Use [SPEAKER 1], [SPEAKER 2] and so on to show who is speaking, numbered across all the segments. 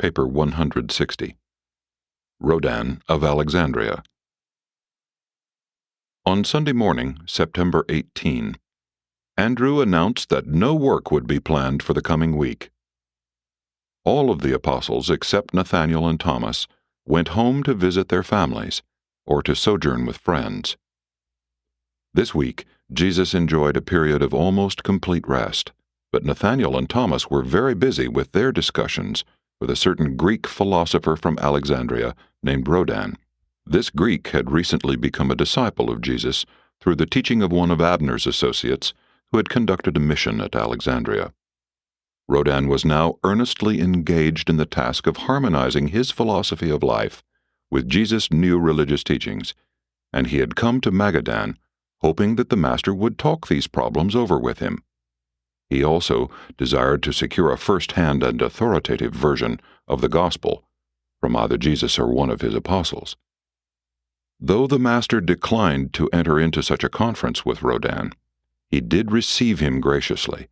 [SPEAKER 1] paper 160. Rodan of Alexandria. On Sunday morning, September 18, Andrew announced that no work would be planned for the coming week. All of the apostles, except Nathanael and Thomas, went home to visit their families or to sojourn with friends. This week, Jesus enjoyed a period of almost complete rest, but Nathanael and Thomas were very busy with their discussions with a certain Greek philosopher from Alexandria named Rodan. This Greek had recently become a disciple of Jesus through the teaching of one of Abner's associates who had conducted a mission at Alexandria. Rodan was now earnestly engaged in the task of harmonizing his philosophy of life with Jesus' new religious teachings, and he had come to Magadan hoping that the master would talk these problems over with him. He also desired to secure a first-hand and authoritative version of the gospel from either Jesus or one of his apostles. Though the master declined to enter into such a conference with Rodan, he did receive him graciously,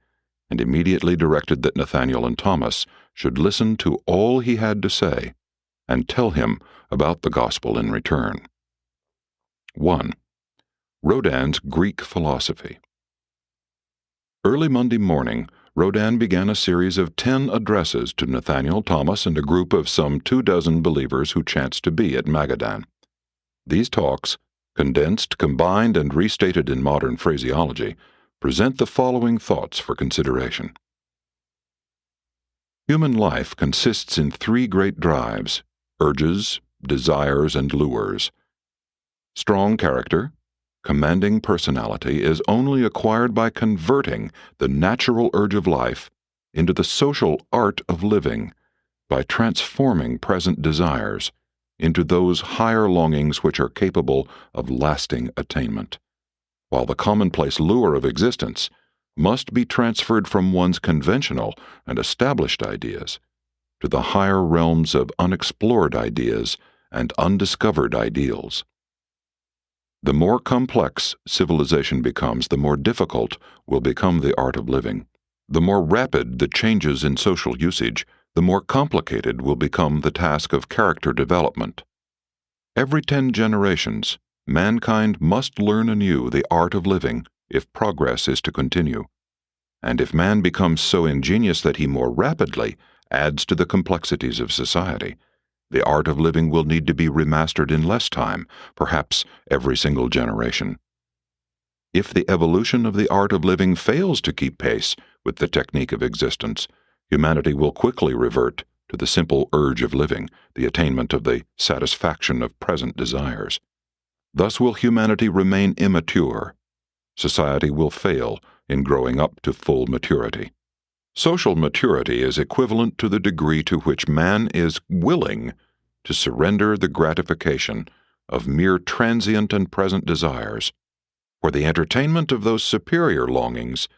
[SPEAKER 1] and immediately directed that Nathanael and Thomas should listen to all he had to say and tell him about the gospel in return. 1. Rodan's Greek philosophy. Early Monday morning, Rodan began a series of 10 addresses to Nathanael, Thomas, and a group of some 24 believers who chanced to be at Magadan. These talks, condensed, combined, and restated in modern phraseology, present the following thoughts for consideration. Human life consists in 3 great drives: urges, desires, and lures. Strong character, commanding personality is only acquired by converting the natural urge of life into the social art of living, by transforming present desires into those higher longings which are capable of lasting attainment, while the commonplace lure of existence must be transferred from one's conventional and established ideas to the higher realms of unexplored ideas and undiscovered ideals. The more complex civilization becomes, the more difficult will become the art of living. The more rapid the changes in social usage, the more complicated will become the task of character development. Every 10 generations, mankind must learn anew the art of living if progress is to continue. And if man becomes so ingenious that he more rapidly adds to the complexities of society, the art of living will need to be remastered in less time, perhaps every single generation. If the evolution of the art of living fails to keep pace with the technique of existence, humanity will quickly revert to the simple urge of living, the attainment of the satisfaction of present desires. Thus will humanity remain immature. Society will fail in growing up to full maturity. Social maturity is equivalent to the degree to which man is willing to surrender the gratification of mere transient and present desires for the entertainment of those superior longings,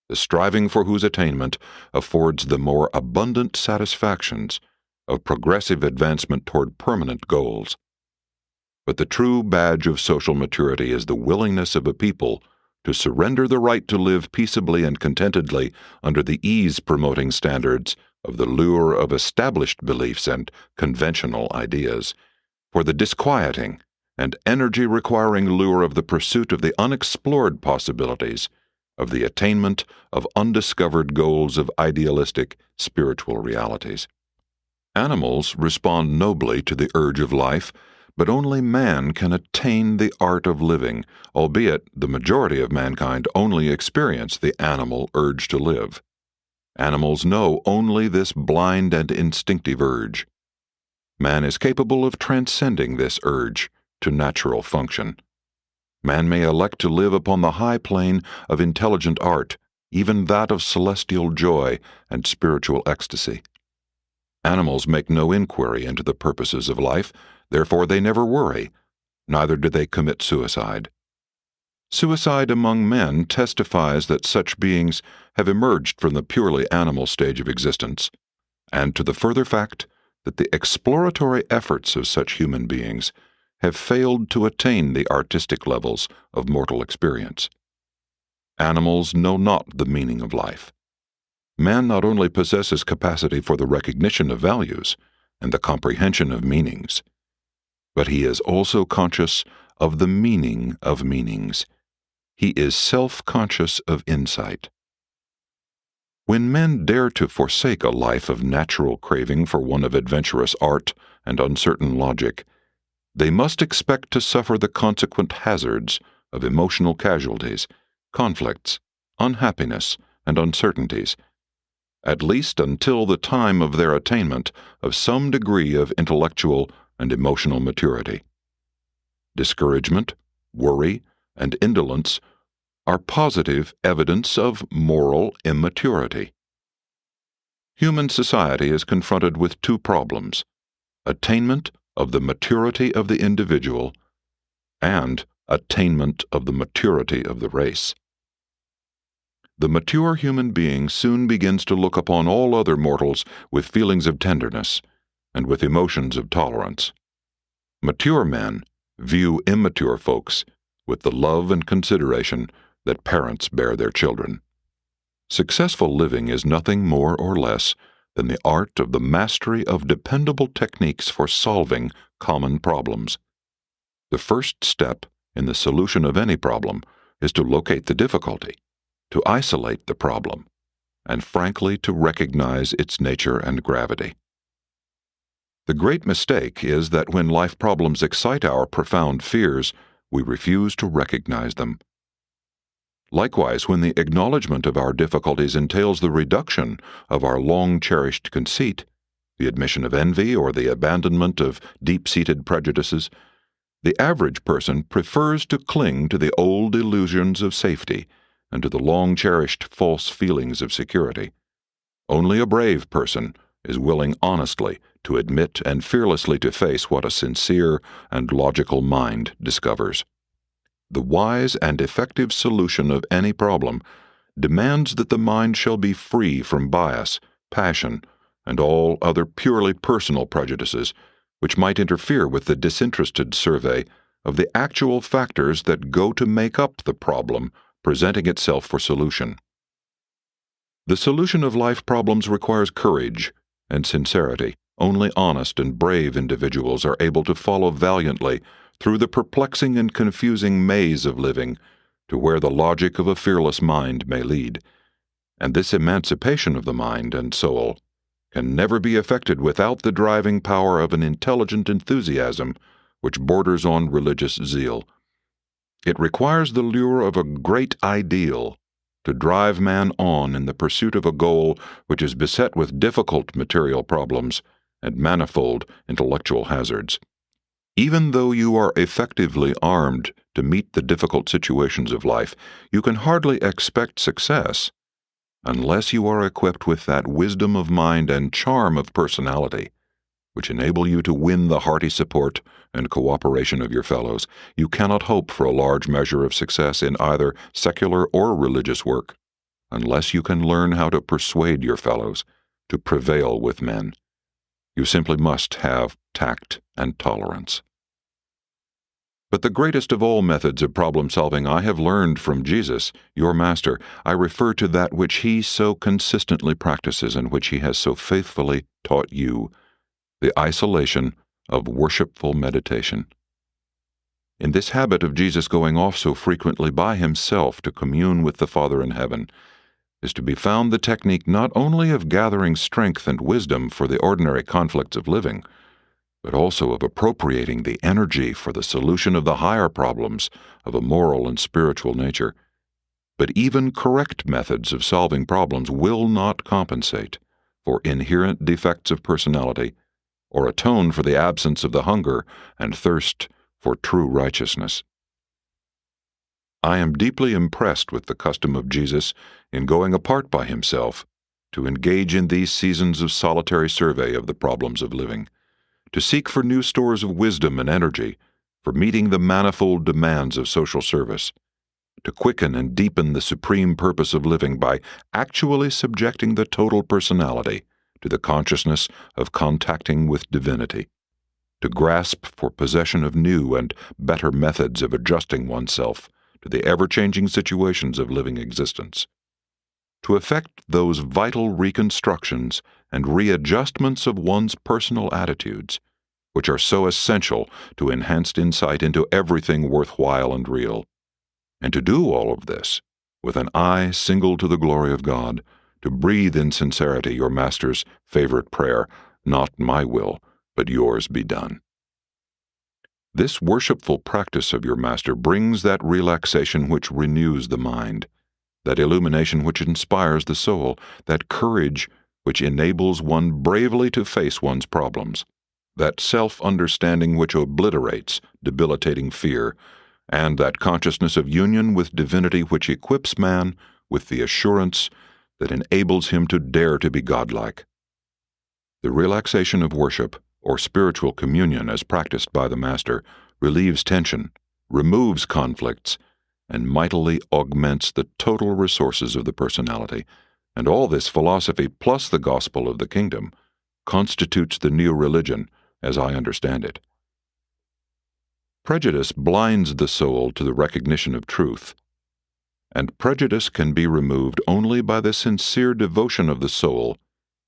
[SPEAKER 1] the striving for whose attainment affords the more abundant satisfactions of progressive advancement toward permanent goals. But the true badge of social maturity is the willingness of a people to surrender the right to live peaceably and contentedly under the ease-promoting standards of the lure of established beliefs and conventional ideas, for the disquieting and energy-requiring lure of the pursuit of the unexplored possibilities of the attainment of undiscovered goals of idealistic spiritual realities. Animals respond nobly to the urge of life, but only man can attain the art of living, albeit the majority of mankind only experience the animal urge to live. Animals know only this blind and instinctive urge. Man is capable of transcending this urge to natural function. Man may elect to live upon the high plane of intelligent art, even that of celestial joy and spiritual ecstasy. Animals make no inquiry into the purposes of life, therefore they never worry, neither do they commit suicide. Suicide among men testifies that such beings have emerged from the purely animal stage of existence, and to the further fact that the exploratory efforts of such human beings have failed to attain the artistic levels of mortal experience. Animals know not the meaning of life. Man not only possesses capacity for the recognition of values and the comprehension of meanings, but he is also conscious of the meaning of meanings. He is self-conscious of insight. When men dare to forsake a life of natural craving for one of adventurous art and uncertain logic, they must expect to suffer the consequent hazards of emotional casualties, conflicts, unhappiness, and uncertainties, at least until the time of their attainment of some degree of intellectual and emotional maturity. Discouragement, worry, and indolence are positive evidence of moral immaturity. Human society is confronted with two problems: attainment of the maturity of the individual and attainment of the maturity of the race. The mature human being soon begins to look upon all other mortals with feelings of tenderness and with emotions of tolerance. Mature men view immature folks with the love and consideration that parents bear their children. Successful living is nothing more or less than the art of the mastery of dependable techniques for solving common problems. The first step in the solution of any problem is to locate the difficulty, to isolate the problem, and frankly to recognize its nature and gravity. The great mistake is that when life problems excite our profound fears, we refuse to recognize them. Likewise, when the acknowledgement of our difficulties entails the reduction of our long-cherished conceit, the admission of envy, or the abandonment of deep-seated prejudices, the average person prefers to cling to the old illusions of safety and to the long-cherished false feelings of security. Only a brave person is willing honestly to admit and fearlessly to face what a sincere and logical mind discovers. The wise and effective solution of any problem demands that the mind shall be free from bias, passion, and all other purely personal prejudices which might interfere with the disinterested survey of the actual factors that go to make up the problem presenting itself for solution. The solution of life problems requires courage and sincerity. Only honest and brave individuals are able to follow valiantly through the perplexing and confusing maze of living to where the logic of a fearless mind may lead. And this emancipation of the mind and soul can never be effected without the driving power of an intelligent enthusiasm which borders on religious zeal. It requires the lure of a great ideal to drive man on in the pursuit of a goal which is beset with difficult material problems and manifold intellectual hazards. Even though you are effectively armed to meet the difficult situations of life, you can hardly expect success unless you are equipped with that wisdom of mind and charm of personality which enable you to win the hearty support and cooperation of your fellows. You cannot hope for a large measure of success in either secular or religious work unless you can learn how to persuade your fellows to prevail with men. You simply must have tact and tolerance. But the greatest of all methods of problem-solving I have learned from Jesus, your Master. I refer to that which he so consistently practices and which he has so faithfully taught you, the isolation of worshipful meditation. In this habit of Jesus going off so frequently by himself to commune with the Father in heaven is to be found the technique not only of gathering strength and wisdom for the ordinary conflicts of living, but also of appropriating the energy for the solution of the higher problems of a moral and spiritual nature. But even correct methods of solving problems will not compensate for inherent defects of personality or atone for the absence of the hunger and thirst for true righteousness. I am deeply impressed with the custom of Jesus in going apart by himself to engage in these seasons of solitary survey of the problems of living, to seek for new stores of wisdom and energy for meeting the manifold demands of social service, to quicken and deepen the supreme purpose of living by actually subjecting the total personality to the consciousness of contacting with divinity, to grasp for possession of new and better methods of adjusting oneself to the ever-changing situations of living existence, to effect those vital reconstructions and readjustments of one's personal attitudes, which are so essential to enhanced insight into everything worthwhile and real. And to do all of this, with an eye single to the glory of God, to breathe in sincerity your Master's favorite prayer, "Not my will, but yours be done." This worshipful practice of your Master brings that relaxation which renews the mind, that illumination which inspires the soul, that courage which enables one bravely to face one's problems, that self-understanding which obliterates debilitating fear, and that consciousness of union with divinity which equips man with the assurance that enables him to dare to be godlike. The relaxation of worship, or spiritual communion as practiced by the Master, relieves tension, removes conflicts, and mightily augments the total resources of the personality, and all this philosophy plus the gospel of the kingdom constitutes the new religion as I understand it. Prejudice blinds the soul to the recognition of truth, and prejudice can be removed only by the sincere devotion of the soul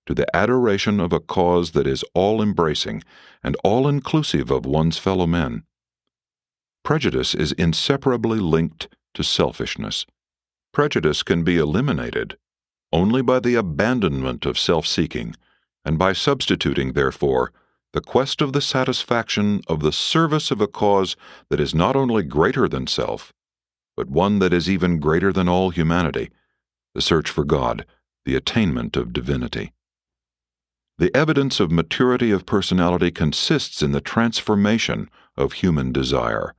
[SPEAKER 1] to the adoration of a cause that is all-embracing and all-inclusive of one's fellow men. Prejudice is inseparably linked to selfishness. Prejudice can be eliminated only by the abandonment of self-seeking, and by substituting, therefore, the quest of the satisfaction of the service of a cause that is not only greater than self, but one that is even greater than all humanity, the search for God, the attainment of divinity. The evidence of maturity of personality consists in the transformation of human desire,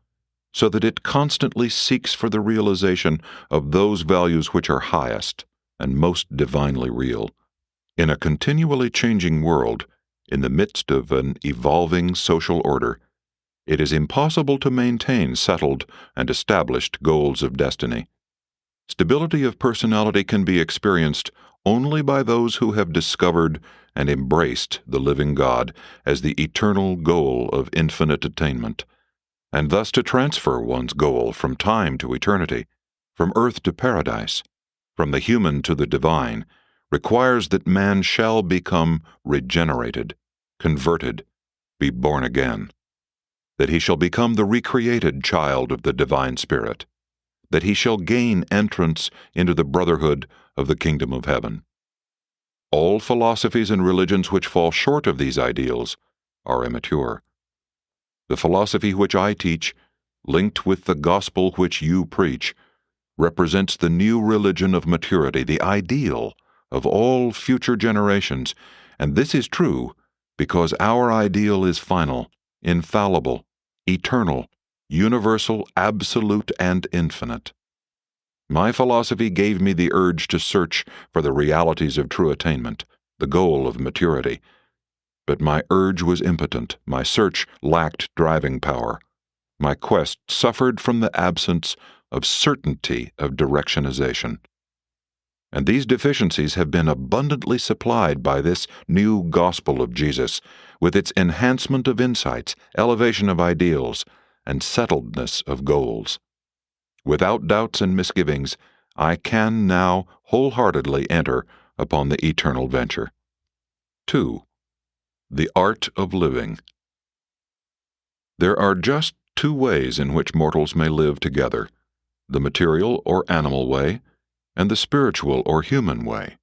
[SPEAKER 1] so that it constantly seeks for the realization of those values which are highest and most divinely real. In a continually changing world, in the midst of an evolving social order, it is impossible to maintain settled and established goals of destiny. Stability of personality can be experienced only by those who have discovered and embraced the living God as the eternal goal of infinite attainment, and thus to transfer one's goal from time to eternity, from earth to paradise, from the human to the divine, requires that man shall become regenerated, converted, be born again, that he shall become the recreated child of the divine Spirit, that he shall gain entrance into the brotherhood of the kingdom of heaven. All philosophies and religions which fall short of these ideals are immature. The philosophy which I teach, linked with the gospel which you preach, represents the new religion of maturity, the ideal of all future generations, and this is true because our ideal is final, infallible, eternal, universal, absolute, and infinite. My philosophy gave me the urge to search for the realities of true attainment, the goal of maturity. But my urge was impotent, my search lacked driving power. My quest suffered from the absence of certainty of directionization. And these deficiencies have been abundantly supplied by this new gospel of Jesus, with its enhancement of insights, elevation of ideals, and settledness of goals. Without doubts and misgivings, I can now wholeheartedly enter upon the eternal venture. 2. The art of living. There are just two ways in which mortals may live together, the material or animal way, and the spiritual or human way.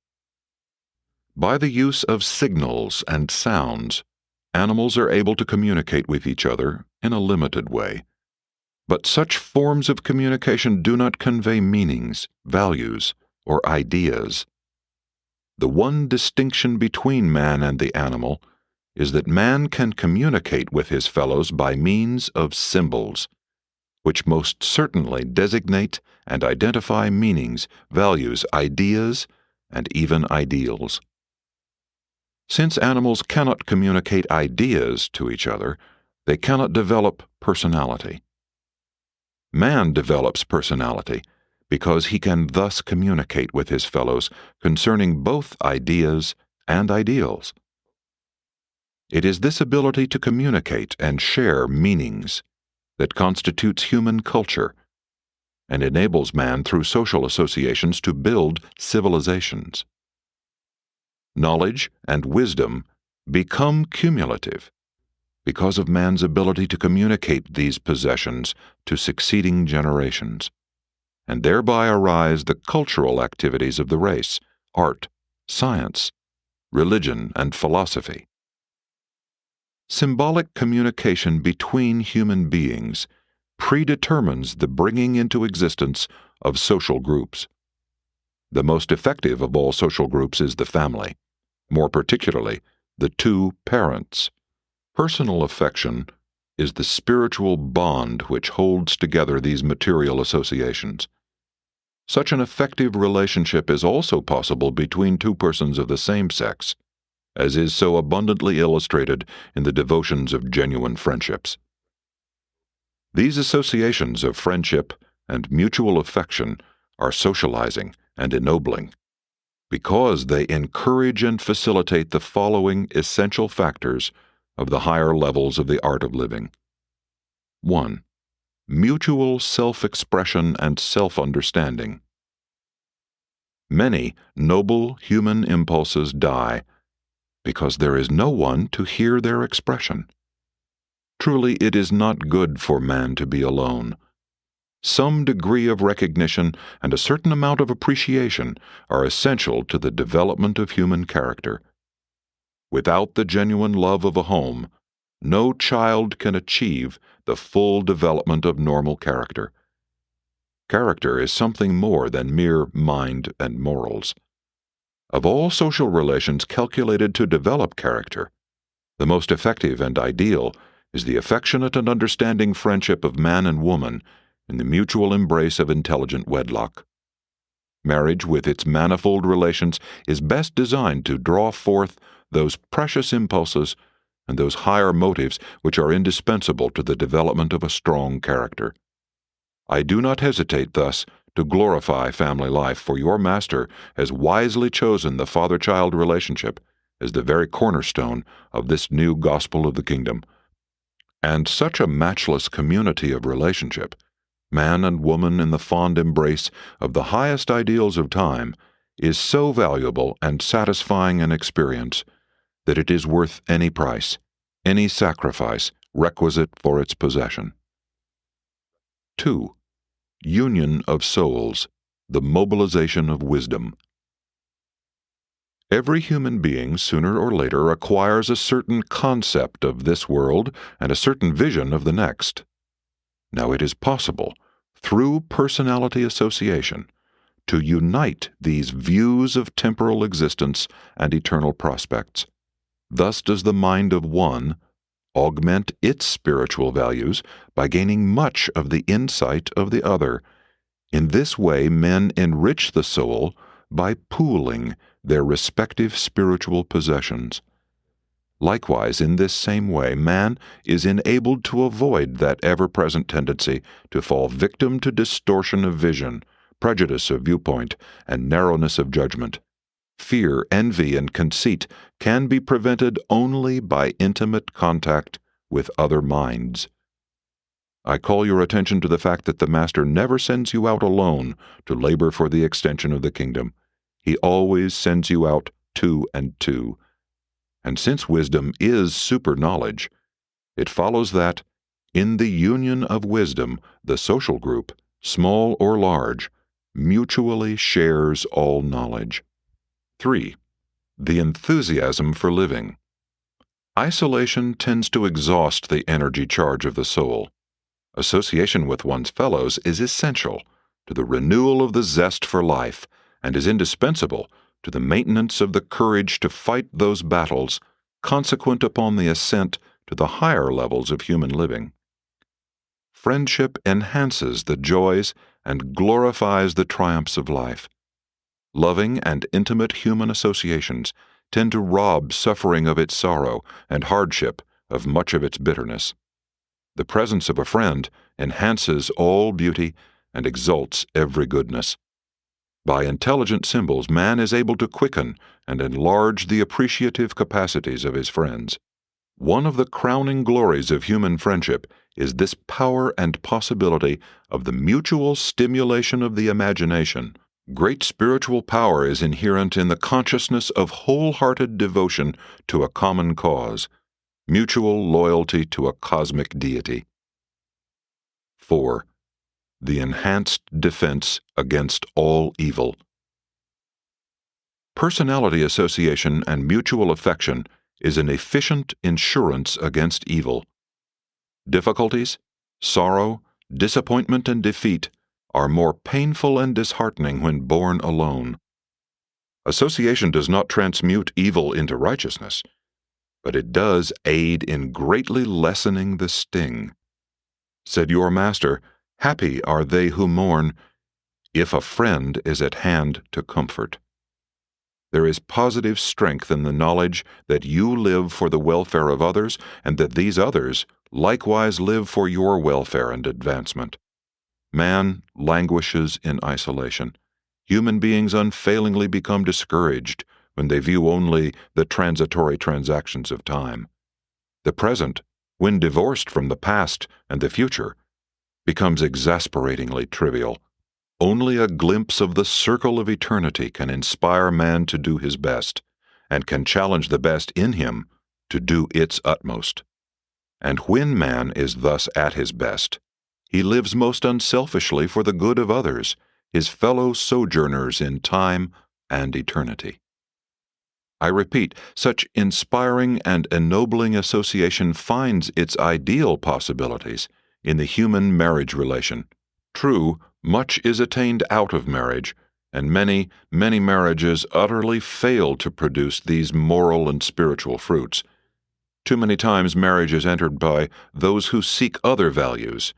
[SPEAKER 1] By the use of signals and sounds, animals are able to communicate with each other in a limited way. But such forms of communication do not convey meanings, values, or ideas. The one distinction between man and the animal is that man can communicate with his fellows by means of symbols, which most certainly designate and identify meanings, values, ideas, and even ideals. Since animals cannot communicate ideas to each other, they cannot develop personality. Man develops personality because he can thus communicate with his fellows concerning both ideas and ideals. It is this ability to communicate and share meanings that constitutes human culture, and enables man through social associations to build civilizations. Knowledge and wisdom become cumulative because of man's ability to communicate these possessions to succeeding generations, and thereby arise the cultural activities of the race, art, science, religion, and philosophy. Symbolic communication between human beings predetermines the bringing into existence of social groups. The most effective of all social groups is the family, more particularly the two parents. Personal affection is the spiritual bond which holds together these material associations. Such an effective relationship is also possible between two persons of the same sex, as is so abundantly illustrated in the devotions of genuine friendships. These associations of friendship and mutual affection are socializing and ennobling, because they encourage and facilitate the following essential factors of the higher levels of the art of living. 1. Mutual self-expression and self-understanding. Many noble human impulses die because there is no one to hear their expression. Truly, it is not good for man to be alone. Some degree of recognition and a certain amount of appreciation are essential to the development of human character. Without the genuine love of a home, no child can achieve the full development of normal character. Character is something more than mere mind and morals. Of all social relations calculated to develop character, the most effective and ideal is the affectionate and understanding friendship of man and woman in the mutual embrace of intelligent wedlock. Marriage, with its manifold relations, is best designed to draw forth those precious impulses and those higher motives which are indispensable to the development of a strong character. I do not hesitate thus to glorify family life, for your Master has wisely chosen the father-child relationship as the very cornerstone of this new gospel of the kingdom. And such a matchless community of relationship, man and woman in the fond embrace of the highest ideals of time, is so valuable and satisfying an experience that it is worth any price, any sacrifice requisite for its possession. 2. Union of souls, the mobilization of wisdom. Every human being, sooner or later, acquires a certain concept of this world and a certain vision of the next. Now it is possible, through personality association, to unite these views of temporal existence and eternal prospects. Thus does the mind of one augment its spiritual values by gaining much of the insight of the other. In this way, men enrich the soul by pooling their respective spiritual possessions. Likewise, in this same way, man is enabled to avoid that ever-present tendency to fall victim to distortion of vision, prejudice of viewpoint, and narrowness of judgment. Fear, envy, and conceit can be prevented only by intimate contact with other minds. I call your attention to the fact that the Master never sends you out alone to labor for the extension of the kingdom. He always sends you out two and two. And since wisdom is super-knowledge, it follows that, in the union of wisdom, the social group, small or large, mutually shares all knowledge. 3. The enthusiasm for living. Isolation tends to exhaust the energy charge of the soul. Association with one's fellows is essential to the renewal of the zest for life and is indispensable to the maintenance of the courage to fight those battles consequent upon the ascent to the higher levels of human living. Friendship enhances the joys and glorifies the triumphs of life. Loving and intimate human associations tend to rob suffering of its sorrow and hardship of much of its bitterness. The presence of a friend enhances all beauty and exalts every goodness. By intelligent symbols, man is able to quicken and enlarge the appreciative capacities of his friends. One of the crowning glories of human friendship is this power and possibility of the mutual stimulation of the imagination. Great spiritual power is inherent in the consciousness of wholehearted devotion to a common cause, mutual loyalty to a cosmic deity. 4. The enhanced defense against all evil. Personality association and mutual affection is an efficient insurance against evil. Difficulties, sorrow, disappointment, and defeat are more painful and disheartening when borne alone. Association does not transmute evil into righteousness, but it does aid in greatly lessening the sting. Said your master, "Happy are they who mourn, if a friend is at hand to comfort." There is positive strength in the knowledge that you live for the welfare of others and that these others likewise live for your welfare and advancement. Man languishes in isolation. Human beings unfailingly become discouraged when they view only the transitory transactions of time. The present, when divorced from the past and the future, becomes exasperatingly trivial. Only a glimpse of the circle of eternity can inspire man to do his best, and can challenge the best in him to do its utmost. And when man is thus at his best, he lives most unselfishly for the good of others, his fellow sojourners in time and eternity. I repeat, such inspiring and ennobling association finds its ideal possibilities in the human marriage relation. True, much is attained out of marriage, and many, many marriages utterly fail to produce these moral and spiritual fruits. Too many times marriage is entered by those who seek other values,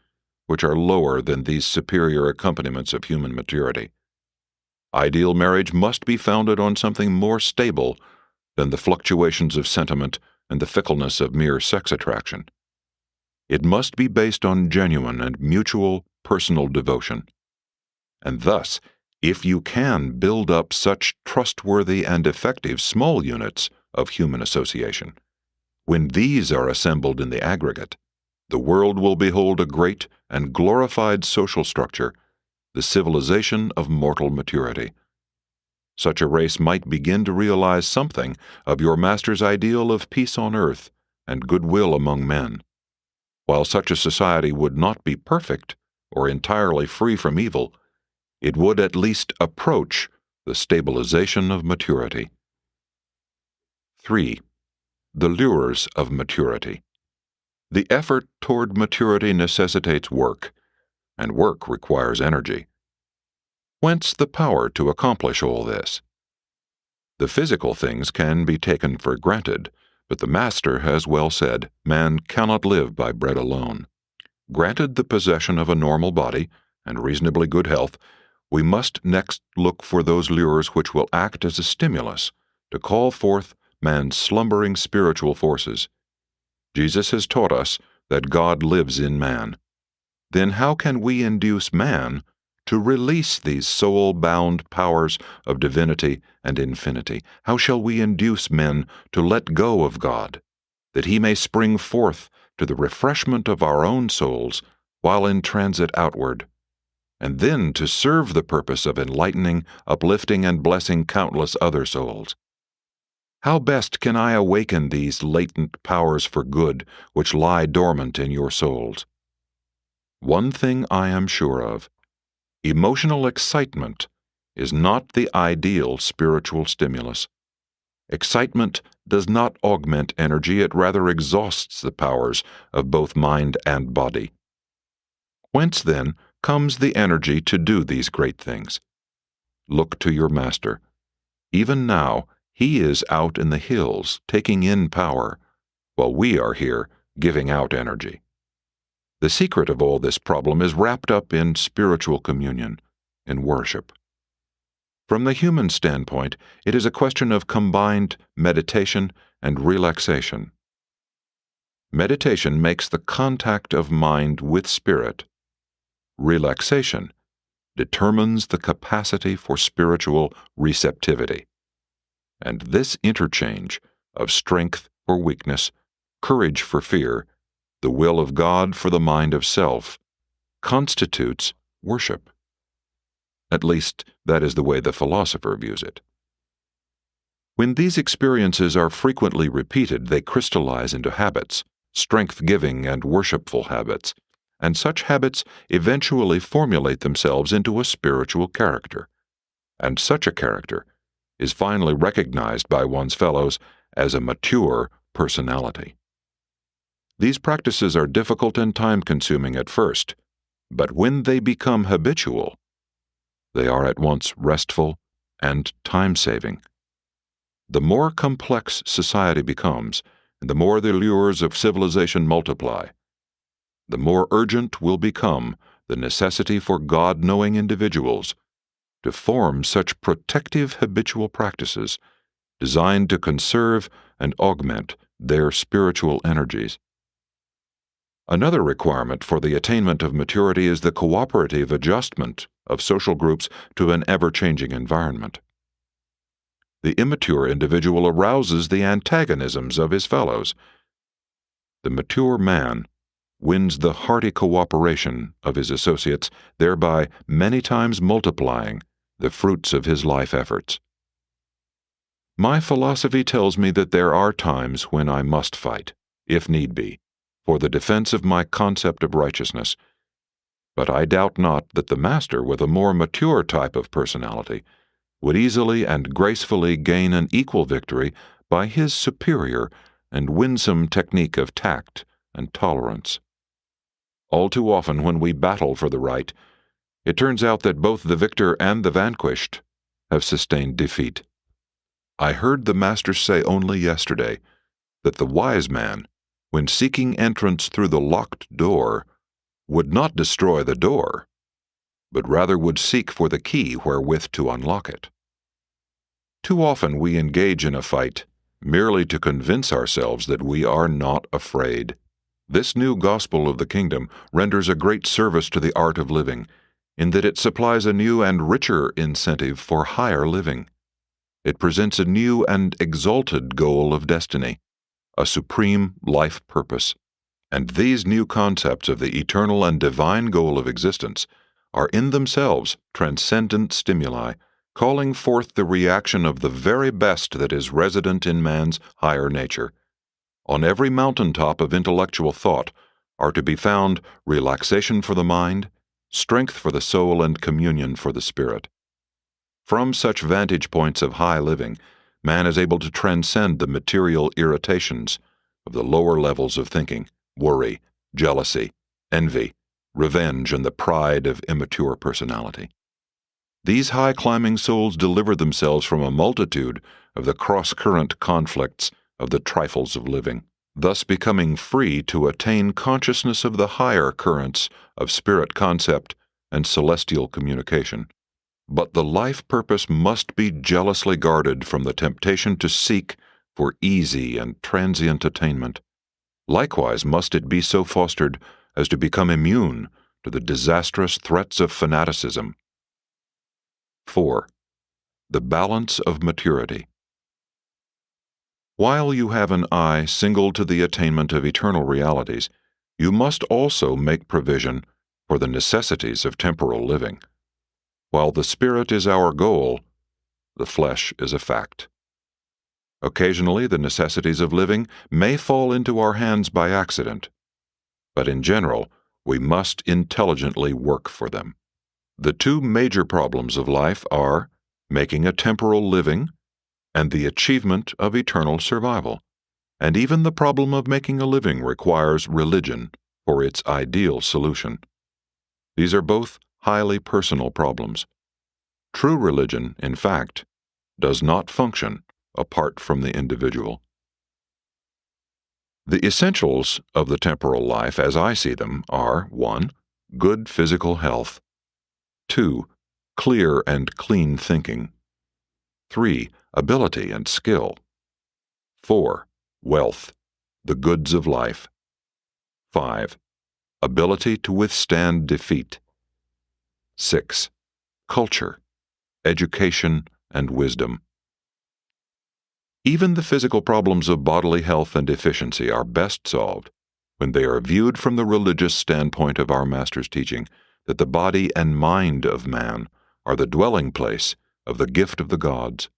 [SPEAKER 1] which are lower than these superior accompaniments of human maturity. Ideal marriage must be founded on something more stable than the fluctuations of sentiment and the fickleness of mere sex attraction. It must be based on genuine and mutual personal devotion. And thus, if you can build up such trustworthy and effective small units of human association, when these are assembled in the aggregate, the world will behold a great and glorified social structure, the civilization of mortal maturity. Such a race might begin to realize something of your master's ideal of peace on earth and goodwill among men. While such a society would not be perfect or entirely free from evil, it would at least approach the stabilization of maturity. 3. The lures of maturity. The effort toward maturity necessitates work, and work requires energy. Whence the power to accomplish all this? The physical things can be taken for granted, but the Master has well said, man cannot live by bread alone. Granted the possession of a normal body and reasonably good health, we must next look for those lures which will act as a stimulus to call forth man's slumbering spiritual forces. Jesus has taught us that God lives in man. Then how can we induce man to release these soul-bound powers of divinity and infinity? How shall we induce men to let go of God, that he may spring forth to the refreshment of our own souls while in transit outward, and then to serve the purpose of enlightening, uplifting, and blessing countless other souls? How best can I awaken these latent powers for good which lie dormant in your souls? One thing I am sure of: emotional excitement is not the ideal spiritual stimulus. Excitement does not augment energy, it rather exhausts the powers of both mind and body. Whence, then, comes the energy to do these great things? Look to your Master. Even now, he is out in the hills taking in power, while we are here giving out energy. The secret of all this problem is wrapped up in spiritual communion, in worship. From the human standpoint, it is a question of combined meditation and relaxation. Meditation makes the contact of mind with spirit. Relaxation determines the capacity for spiritual receptivity. And this interchange of strength for weakness, courage for fear, the will of God for the mind of self, constitutes worship. At least, that is the way the philosopher views it. When these experiences are frequently repeated, they crystallize into habits, strength-giving and worshipful habits, and such habits eventually formulate themselves into a spiritual character. And such a character is finally recognized by one's fellows as a mature personality. These practices are difficult and time-consuming at first, but when they become habitual, they are at once restful and time-saving. The more complex society becomes, and the more the lures of civilization multiply, the more urgent will become the necessity for God-knowing individuals to form such protective habitual practices designed to conserve and augment their spiritual energies. Another requirement for the attainment of maturity is the cooperative adjustment of social groups to an ever-changing environment. The immature individual arouses the antagonisms of his fellows. The mature man wins the hearty cooperation of his associates, thereby many times multiplying the fruits of his life efforts. My philosophy tells me that there are times when I must fight, if need be, for the defense of my concept of righteousness, but I doubt not that the master with a more mature type of personality would easily and gracefully gain an equal victory by his superior and winsome technique of tact and tolerance. All too often when we battle for the right, it turns out that both the victor and the vanquished have sustained defeat. I heard the master say only yesterday that the wise man, when seeking entrance through the locked door, would not destroy the door, but rather would seek for the key wherewith to unlock it. Too often we engage in a fight merely to convince ourselves that we are not afraid. This new gospel of the kingdom renders a great service to the art of living, in that it supplies a new and richer incentive for higher living. It presents a new and exalted goal of destiny, a supreme life purpose. And these new concepts of the eternal and divine goal of existence are in themselves transcendent stimuli, calling forth the reaction of the very best that is resident in man's higher nature. On every mountaintop of intellectual thought are to be found relaxation for the mind, strength for the soul, and communion for the spirit. From such vantage points of high living, man is able to transcend the material irritations of the lower levels of thinking, worry, jealousy, envy, revenge, and the pride of immature personality. These high-climbing souls deliver themselves from a multitude of the cross-current conflicts of the trifles of living, thus becoming free to attain consciousness of the higher currents of spirit concept and celestial communication. But the life purpose must be jealously guarded from the temptation to seek for easy and transient attainment. Likewise must it be so fostered as to become immune to the disastrous threats of fanaticism. 4. The balance of maturity. While you have an eye single to the attainment of eternal realities, you must also make provision for the necessities of temporal living. While the spirit is our goal, the flesh is a fact. Occasionally, the necessities of living may fall into our hands by accident, but in general, we must intelligently work for them. The two major problems of life are making a temporal living and the achievement of eternal survival, and even the problem of making a living requires religion for its ideal solution. These are both highly personal problems. True religion, in fact, does not function apart from the individual. The essentials of the temporal life, as I see them, are 1. Good physical health, 2. Clear and clean thinking, 3. Ability and skill, 4. Wealth, the goods of life, 5. Ability to withstand defeat, 6. Culture, education, and wisdom. Even the physical problems of bodily health and efficiency are best solved when they are viewed from the religious standpoint of our Master's teaching that the body and mind of man are the dwelling place of the gift of the gods,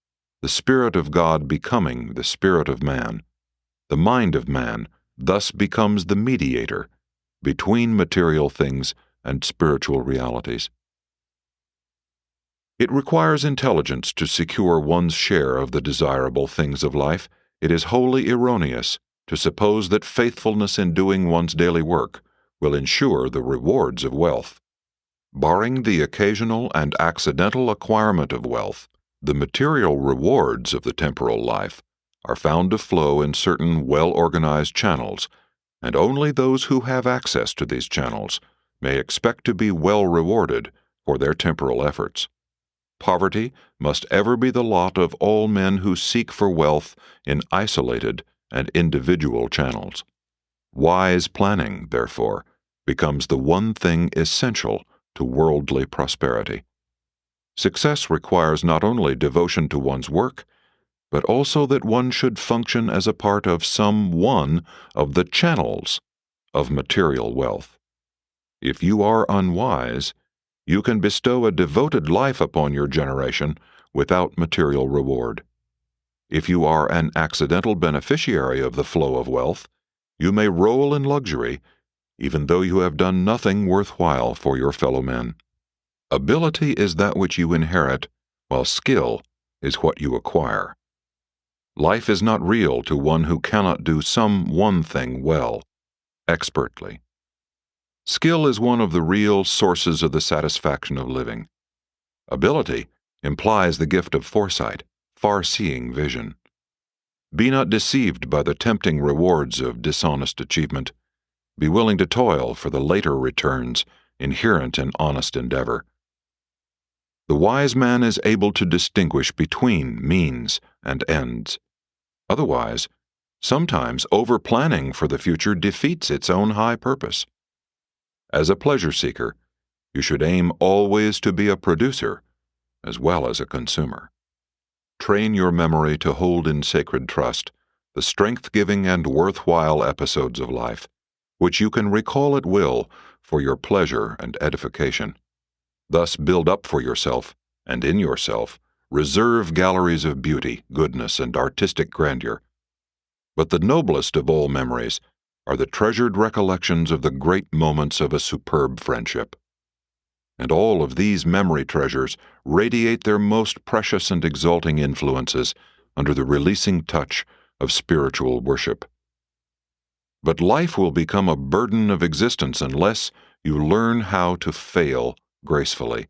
[SPEAKER 1] the Spirit of God becoming the spirit of man. The mind of man thus becomes the mediator between material things and spiritual realities. It requires intelligence to secure one's share of the desirable things of life. It is wholly erroneous to suppose that faithfulness in doing one's daily work will ensure the rewards of wealth. Barring the occasional and accidental acquirement of wealth, the material rewards of the temporal life are found to flow in certain well-organized channels, and only those who have access to these channels may expect to be well rewarded for their temporal efforts. Poverty must ever be the lot of all men who seek for wealth in isolated and individual channels. Wise planning, therefore, becomes the one thing essential to worldly prosperity. Success requires not only devotion to one's work, but also that one should function as a part of some one of the channels of material wealth. If you are unwise, you can bestow a devoted life upon your generation without material reward. If you are an accidental beneficiary of the flow of wealth, you may roll in luxury, even though you have done nothing worthwhile for your fellow men. Ability is that which you inherit, while skill is what you acquire. Life is not real to one who cannot do some one thing well, expertly. Skill is one of the real sources of the satisfaction of living. Ability implies the gift of foresight, far-seeing vision. Be not deceived by the tempting rewards of dishonest achievement. Be willing to toil for the later returns inherent in honest endeavor. The wise man is able to distinguish between means and ends. Otherwise, sometimes over-planning for the future defeats its own high purpose. As a pleasure seeker, you should aim always to be a producer as well as a consumer. Train your memory to hold in sacred trust the strength-giving and worthwhile episodes of life, which you can recall at will for your pleasure and edification. Thus build up for yourself, and in yourself, reserve galleries of beauty, goodness, and artistic grandeur. But the noblest of all memories are the treasured recollections of the great moments of a superb friendship. And all of these memory treasures radiate their most precious and exalting influences under the releasing touch of spiritual worship. But life will become a burden of existence unless you learn how to fail gracefully.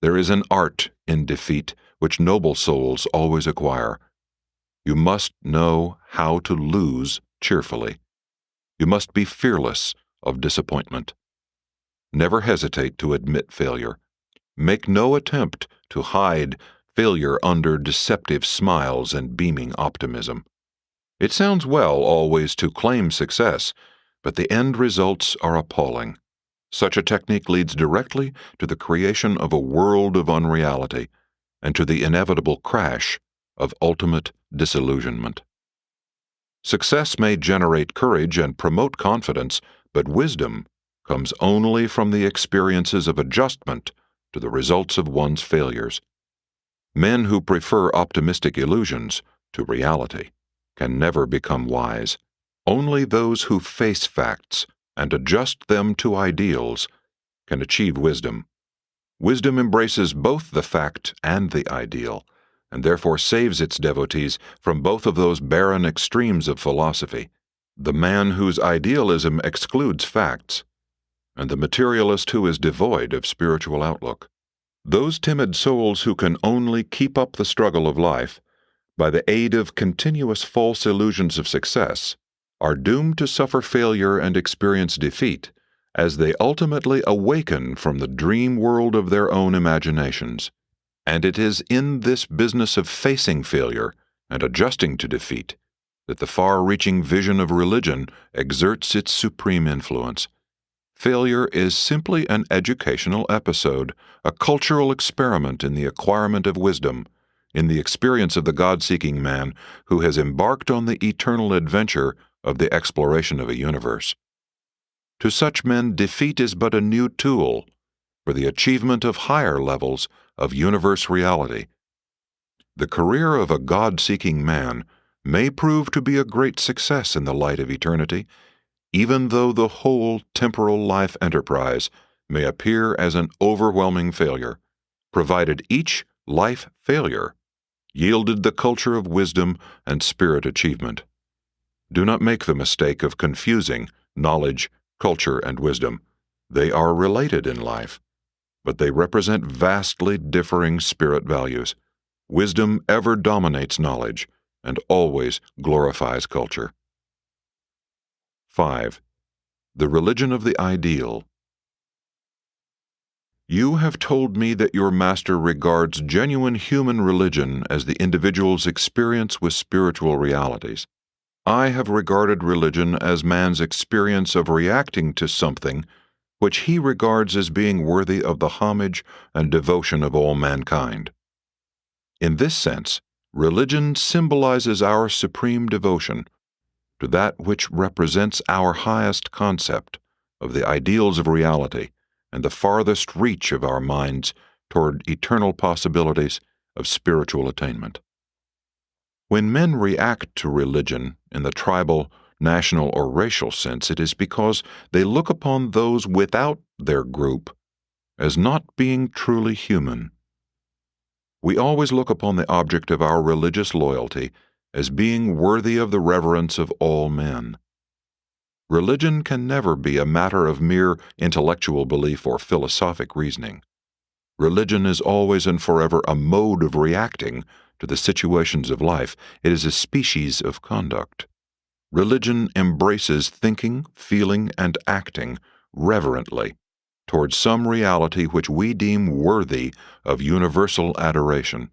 [SPEAKER 1] There is an art in defeat which noble souls always acquire. You must know how to lose cheerfully. You must be fearless of disappointment. Never hesitate to admit failure. Make no attempt to hide failure under deceptive smiles and beaming optimism. It sounds well always to claim success, but the end results are appalling. Such a technique leads directly to the creation of a world of unreality and to the inevitable crash of ultimate disillusionment. Success may generate courage and promote confidence, but wisdom comes only from the experiences of adjustment to the results of one's failures. Men who prefer optimistic illusions to reality can never become wise. Only those who face facts and adjust them to ideals can achieve wisdom. Wisdom embraces both the fact and the ideal, and therefore saves its devotees from both of those barren extremes of philosophy, the man whose idealism excludes facts, and the materialist who is devoid of spiritual outlook. Those timid souls who can only keep up the struggle of life by the aid of continuous false illusions of success are doomed to suffer failure and experience defeat as they ultimately awaken from the dream world of their own imaginations. And it is in this business of facing failure and adjusting to defeat that the far-reaching vision of religion exerts its supreme influence. Failure is simply an educational episode, a cultural experiment in the acquirement of wisdom, in the experience of the God-seeking man who has embarked on the eternal adventure of the exploration of a universe. To such men, defeat is but a new tool for the achievement of higher levels of universe reality. The career of a God-seeking man may prove to be a great success in the light of eternity, even though the whole temporal life enterprise may appear as an overwhelming failure, provided each life failure yielded the culture of wisdom and spirit achievement. Do not make the mistake of confusing knowledge, culture, and wisdom. They are related in life, but they represent vastly differing spirit values. Wisdom ever dominates knowledge and always glorifies culture. 5. The religion of the ideal. You have told me that your master regards genuine human religion as the individual's experience with spiritual realities. I have regarded religion as man's experience of reacting to something which he regards as being worthy of the homage and devotion of all mankind. In this sense, religion symbolizes our supreme devotion to that which represents our highest concept of the ideals of reality and the farthest reach of our minds toward eternal possibilities of spiritual attainment. When men react to religion in the tribal, national, or racial sense, it is because they look upon those without their group as not being truly human. We always look upon the object of our religious loyalty as being worthy of the reverence of all men. Religion can never be a matter of mere intellectual belief or philosophic reasoning. Religion is always and forever a mode of reacting to the situations of life. It is a species of conduct. Religion embraces thinking, feeling, and acting reverently towards some reality which we deem worthy of universal adoration.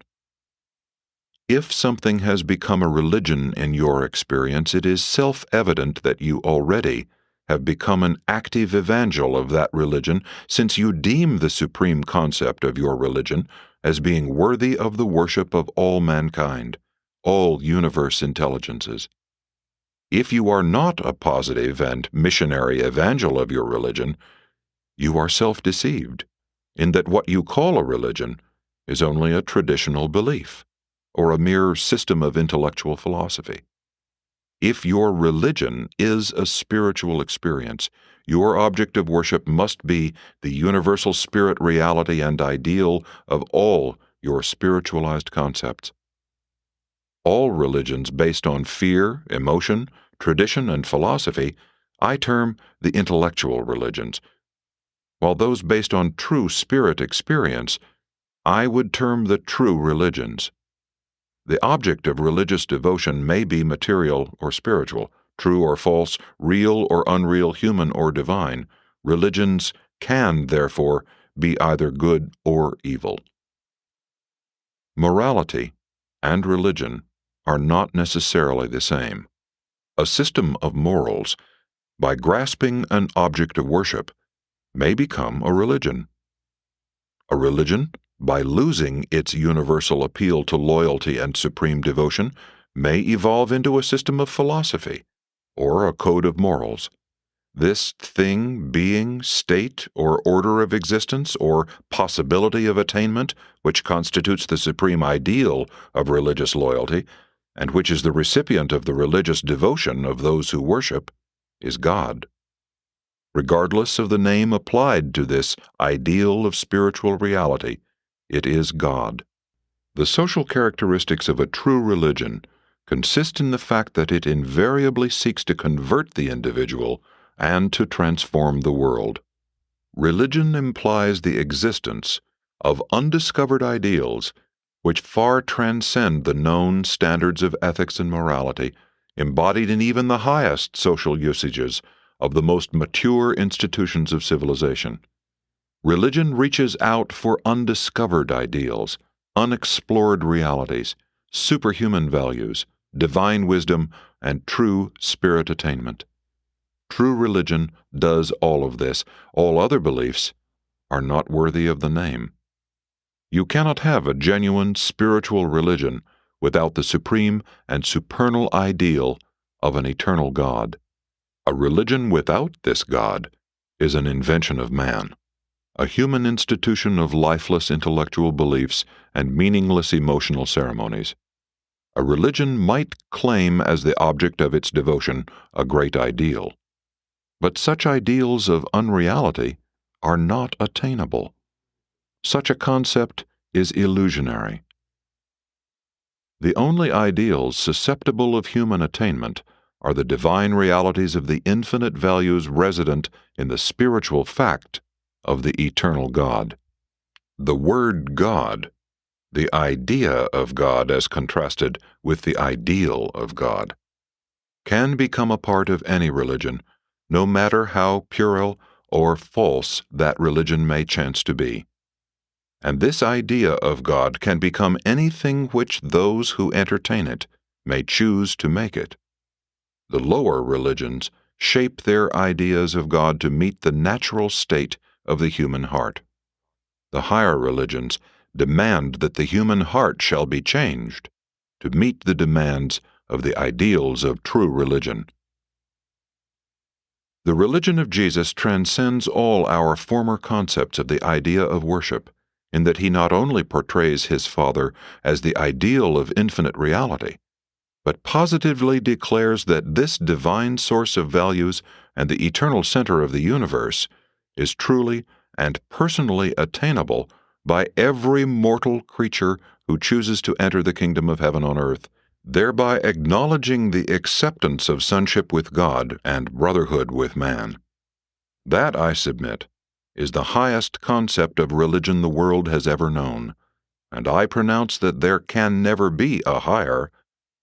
[SPEAKER 1] If something has become a religion in your experience, it is self-evident that you already have become an active evangel of that religion, since you deem the supreme concept of your religion as being worthy of the worship of all mankind, all universe intelligences. If you are not a positive and missionary evangel of your religion, you are self-deceived, in that what you call a religion is only a traditional belief, or a mere system of intellectual philosophy. If your religion is a spiritual experience, your object of worship must be the universal spirit reality and ideal of all your spiritualized concepts. All religions based on fear, emotion, tradition, and philosophy I term the intellectual religions, while those based on true spirit experience I would term the true religions. The object of religious devotion may be material or spiritual, true or false, real or unreal, human or divine. Religions can, therefore, be either good or evil. Morality and religion are not necessarily the same. A system of morals, by grasping an object of worship, may become a religion. A religion, by losing its universal appeal to loyalty and supreme devotion, may evolve into a system of philosophy or a code of morals. This thing, being, state, or order of existence, or possibility of attainment, which constitutes the supreme ideal of religious loyalty, and which is the recipient of the religious devotion of those who worship, is God. Regardless of the name applied to this ideal of spiritual reality, it is God. The social characteristics of a true religion consist in the fact that it invariably seeks to convert the individual and to transform the world. Religion implies the existence of undiscovered ideals which far transcend the known standards of ethics and morality, embodied in even the highest social usages of the most mature institutions of civilization. Religion reaches out for undiscovered ideals, unexplored realities, superhuman values, divine wisdom, and true spirit attainment. True religion does all of this. All other beliefs are not worthy of the name. You cannot have a genuine spiritual religion without the supreme and supernal ideal of an eternal God. A religion without this God is an invention of man, a human institution of lifeless intellectual beliefs and meaningless emotional ceremonies. A religion might claim as the object of its devotion a great ideal, but such ideals of unreality are not attainable. Such a concept is illusionary. The only ideals susceptible of human attainment are the divine realities of the infinite values resident in the spiritual fact of the eternal God. The word God, the idea of God as contrasted with the ideal of God, can become a part of any religion, no matter how puerile or false that religion may chance to be. And this idea of God can become anything which those who entertain it may choose to make it. The lower religions shape their ideas of God to meet the natural state of the human heart. The higher religions demand that the human heart shall be changed to meet the demands of the ideals of true religion. The religion of Jesus transcends all our former concepts of the idea of worship, in that he not only portrays his Father as the ideal of infinite reality, but positively declares that this divine source of values and the eternal center of the universe is truly and personally attainable by every mortal creature who chooses to enter the kingdom of heaven on earth, thereby acknowledging the acceptance of sonship with God and brotherhood with man. That, I submit, is the highest concept of religion the world has ever known, and I pronounce that there can never be a higher,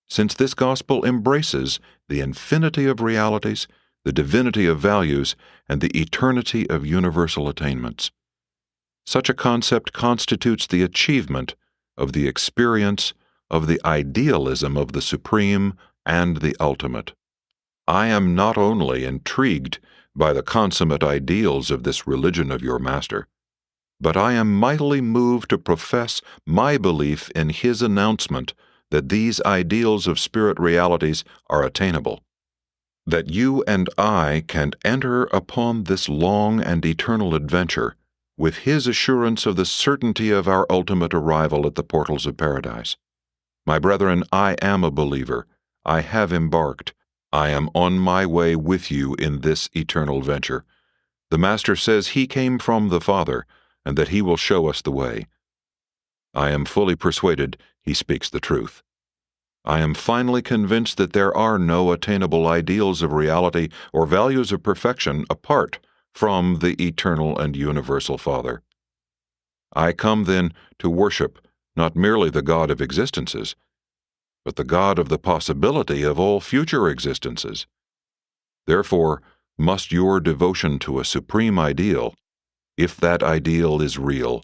[SPEAKER 1] since this gospel embraces the infinity of realities, the divinity of values, and the eternity of universal attainments. Such a concept constitutes the achievement of the experience of the idealism of the supreme and the ultimate. I am not only intrigued by the consummate ideals of this religion of your Master, but I am mightily moved to profess my belief in his announcement that these ideals of spirit realities are attainable, that you and I can enter upon this long and eternal adventure with his assurance of the certainty of our ultimate arrival at the portals of paradise. My brethren, I am a believer. I have embarked. I am on my way with you in this eternal venture. The Master says he came from the Father, and that he will show us the way. I am fully persuaded he speaks the truth. I am finally convinced that there are no attainable ideals of reality or values of perfection apart from the eternal and universal Father. I come, then, to worship not merely the God of existences, but the God of the possibility of all future existences. Therefore, must your devotion to a supreme ideal, if that ideal is real,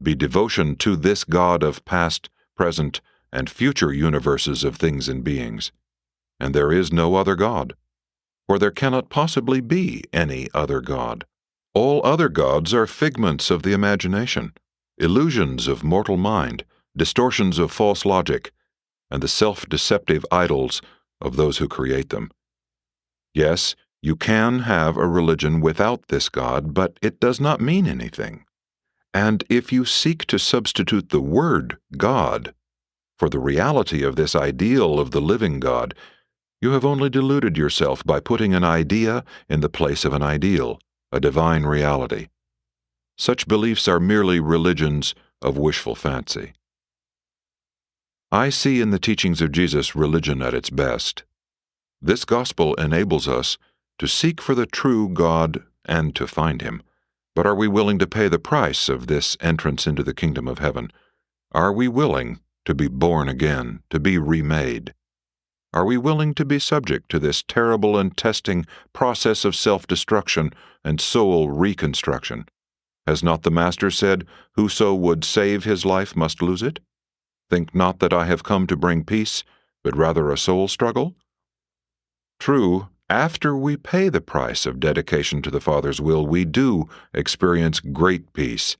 [SPEAKER 1] be devotion to this God of past, present, and future universes of things and beings. And there is no other God, for there cannot possibly be any other God. All other gods are figments of the imagination, illusions of mortal mind, distortions of false logic, and the self-deceptive idols of those who create them. Yes, you can have a religion without this God, but it does not mean anything. And if you seek to substitute the word God for the reality of this ideal of the living God, you have only deluded yourself by putting an idea in the place of an ideal, a divine reality. Such beliefs are merely religions of wishful fancy. I see in the teachings of Jesus religion at its best. This gospel enables us to seek for the true God and to find him. But are we willing to pay the price of this entrance into the kingdom of heaven? Are we willing to be born again, to be remade? Are we willing to be subject to this terrible and testing process of self-destruction and soul reconstruction? Has not the Master said, "Whoso would save his life must lose it"? Think not that I have come to bring peace, but rather a soul struggle? True, after we pay the price of dedication to the Father's will, we do experience great peace,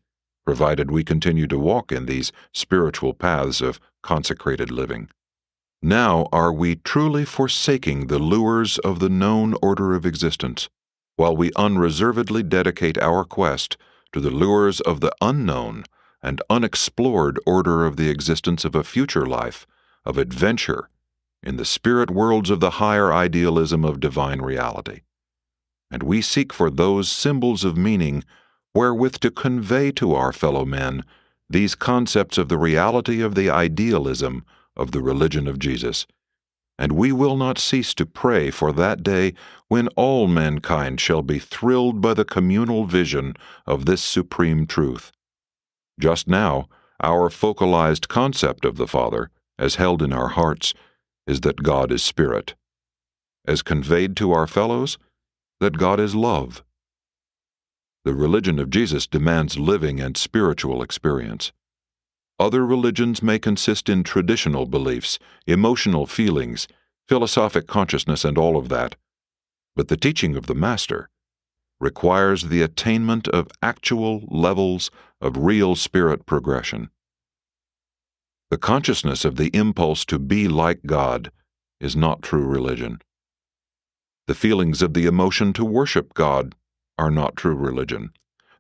[SPEAKER 1] provided we continue to walk in these spiritual paths of consecrated living. Now are we truly forsaking the lures of the known order of existence, while we unreservedly dedicate our quest to the lures of the unknown and unexplored order of the existence of a future life, of adventure, in the spirit worlds of the higher idealism of divine reality. And we seek for those symbols of meaning wherewith to convey to our fellow men these concepts of the reality of the idealism of the religion of Jesus. And we will not cease to pray for that day when all mankind shall be thrilled by the communal vision of this supreme truth. Just now, our focalized concept of the Father, as held in our hearts, is that God is Spirit. As conveyed to our fellows, that God is love. The religion of Jesus demands living and spiritual experience. Other religions may consist in traditional beliefs, emotional feelings, philosophic consciousness, and all of that. But the teaching of the Master requires the attainment of actual levels of real spirit progression. The consciousness of the impulse to be like God is not true religion. The feelings of the emotion to worship God are not true religion.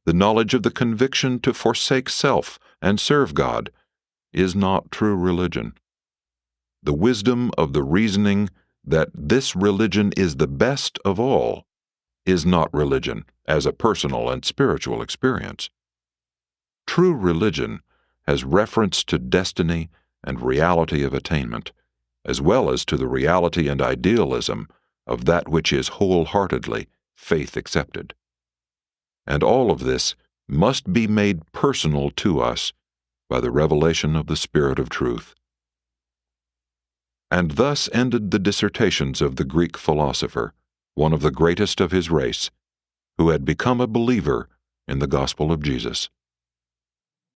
[SPEAKER 1] The knowledge of the conviction to forsake self and serve God is not true religion. The wisdom of the reasoning that this religion is the best of all is not religion as a personal and spiritual experience. True religion has reference to destiny and reality of attainment, as well as to the reality and idealism of that which is wholeheartedly faith accepted. And all of this must be made personal to us by the revelation of the Spirit of truth. And thus ended the dissertations of the Greek philosopher, one of the greatest of his race, who had become a believer in the gospel of Jesus.